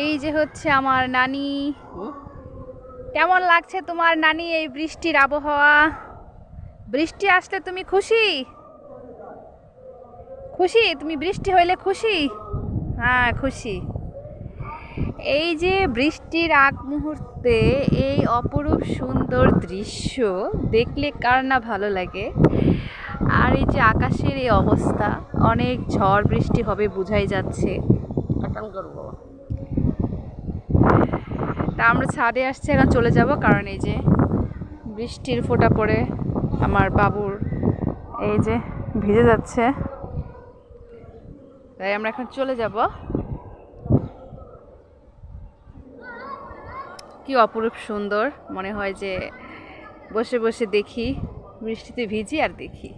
এই যে হচ্ছে আমার নানি। কেমন লাগছে তোমার নানি এই বৃষ্টির আবহাওয়া? বৃষ্টি আসলে তুমি খুশি? খুশি? তুমি বৃষ্টি হইলে খুশি? হ্যাঁ, খুশি। এই যে বৃষ্টির আগ মুহূর্তে এই অপরূপ সুন্দর দৃশ্য দেখলে কার না ভালো লাগে। আর এই যে আকাশের এই অবস্থা, অনেক ঝড় বৃষ্টি হবে বোঝাই যাচ্ছে। তা আমরা ছাদে আসছি, এখন চলে যাব, কারণ এই যে বৃষ্টির ফোঁটা পড়ে আমার বাবুর এই যে ভিজে যাচ্ছে, তাই আমরা এখন চলে যাব। কি অপরূপ সুন্দর, মনে হয় যে বসে বসে দেখি, বৃষ্টিতে ভিজি আর দেখি।